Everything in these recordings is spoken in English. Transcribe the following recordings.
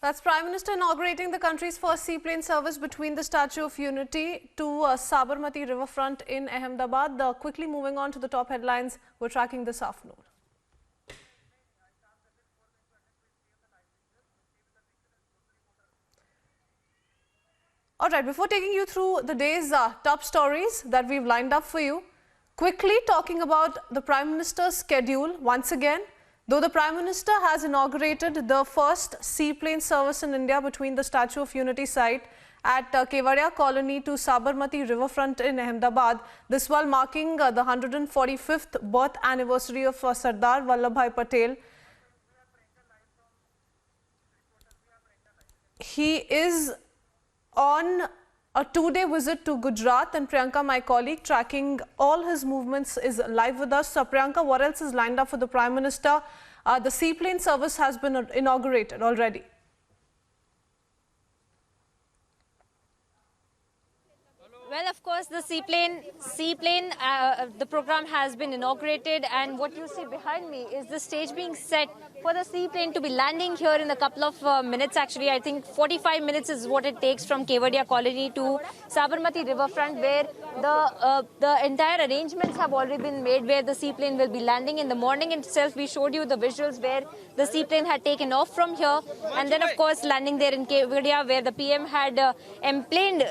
That's Prime Minister inaugurating the country's first seaplane service between the Statue of Unity to Sabarmati riverfront in Ahmedabad. Quickly moving on to the top headlines we're tracking this afternoon. All right, before taking you through the day's top stories that we've lined up for you, quickly talking about the Prime Minister's schedule once again. Though the Prime Minister has inaugurated the first seaplane service in India between the Statue of Unity site at Kevadia Colony to Sabarmati riverfront in Ahmedabad, this while marking the 145th birth anniversary of Sardar Vallabhbhai Patel. He is on a two-day visit to Gujarat, and Priyanka, my colleague, tracking all his movements, is live with us. So, Priyanka, what else is lined up for the Prime Minister? The seaplane service has been inaugurated already. Well, of course, the the program has been inaugurated, and what you see behind me is the stage being set for the seaplane to be landing here in a couple of minutes. Actually, I think 45 minutes is what it takes from Kevadia Colony to Sabarmati riverfront, where the entire arrangements have already been made, where the seaplane will be landing. In the morning itself, we showed you the visuals where the seaplane had taken off from here, and then, of course, landing there in Kevadia, where the PM had emplaned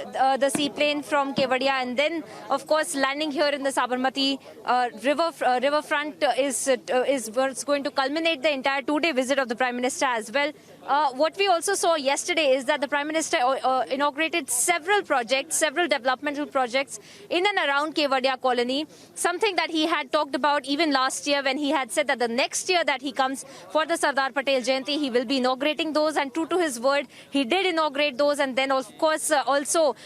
the seaplane from Kevadia, and then, of course, landing here in the Sabarmati riverfront is what's going to culminate the entire two-day visit of the Prime Minister as well. What we also saw yesterday is that the Prime Minister inaugurated several projects, several developmental projects in and around Kevadia Colony, something that he had talked about even last year when he had said that the next year that he comes for the Sardar Patel Jayanti, he will be inaugurating those, and true to his word, he did inaugurate those, and then, of course, also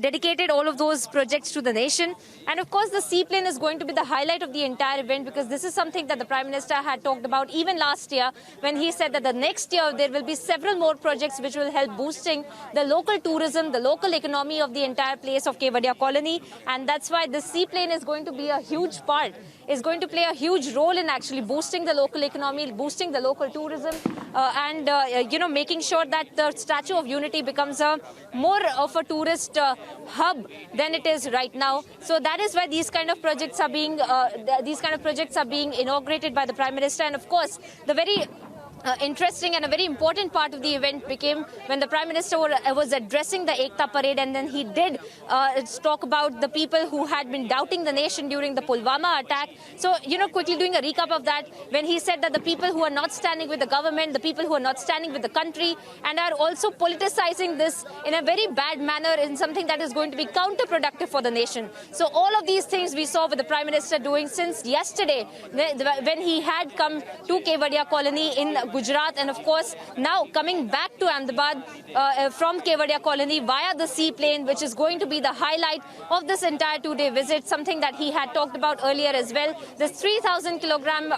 dedicated all of those projects to the nation. And, of course, the seaplane is going to be the highlight of the entire event, because this is something that the Prime Minister had talked about even last year when he said that the next year there will be several more projects which will help boosting the local tourism, the local economy of the entire place of Kevadia Colony. And that's why the seaplane is going to be a huge part, is going to play a huge role in actually boosting the local economy, boosting the local tourism, and making sure that the Statue of Unity becomes more of a tourist hub than it is right now. So that is why these kind of projects are being inaugurated by the Prime Minister. And of course, the very interesting and a very important part of the event became when the Prime Minister was addressing the Ekta Parade, and then he did talk about the people who had been doubting the nation during the Pulwama attack. So, quickly doing a recap of that, when he said that the people who are not standing with the government, the people who are not standing with the country, and are also politicizing this in a very bad manner, in something that is going to be counterproductive for the nation. So all of these things we saw with the Prime Minister doing since yesterday, when he had come to Kevadia Colony in Gujarat, and of course now coming back to Ahmedabad from Kevadia Colony via the seaplane, which is going to be the highlight of this entire two-day visit, something that he had talked about earlier as well. This 3,000 kilogram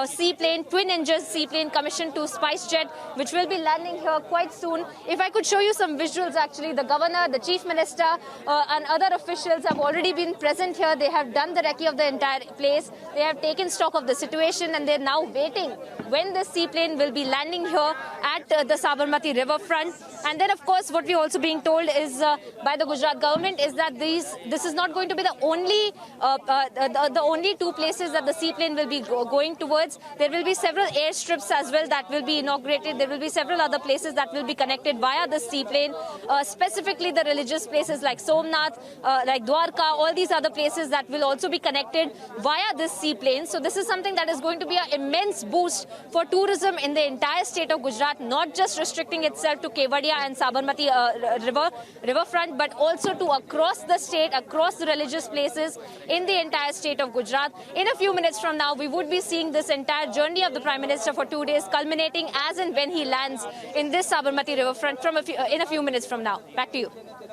seaplane, twin-engine seaplane commissioned to SpiceJet, which will be landing here quite soon. If I could show you some visuals, actually, the Governor, the Chief Minister and other officials have already been present here. They have done the recce of the entire place. They have taken stock of the situation, and they're now waiting when the seaplane will be landing here at the Sabarmati riverfront. And then, of course, what we're also being told is by the Gujarat government is that this is not going to be the only two places that the seaplane will be going towards. There will be several airstrips as well that will be inaugurated. There will be several other places that will be connected via the seaplane, specifically the religious places like Somnath, like Dwarka, all these other places that will also be connected via this seaplane. So this is something that is going to be an immense boost for tourism in the entire state of Gujarat, not just restricting itself to Kevadia and Sabarmati riverfront, but also to across the state, across the religious places in the entire state of Gujarat. In a few minutes from now, we would be seeing this entire journey of the Prime Minister for 2 days, culminating as and when he lands in this Sabarmati riverfront in a few minutes from now. Back to you.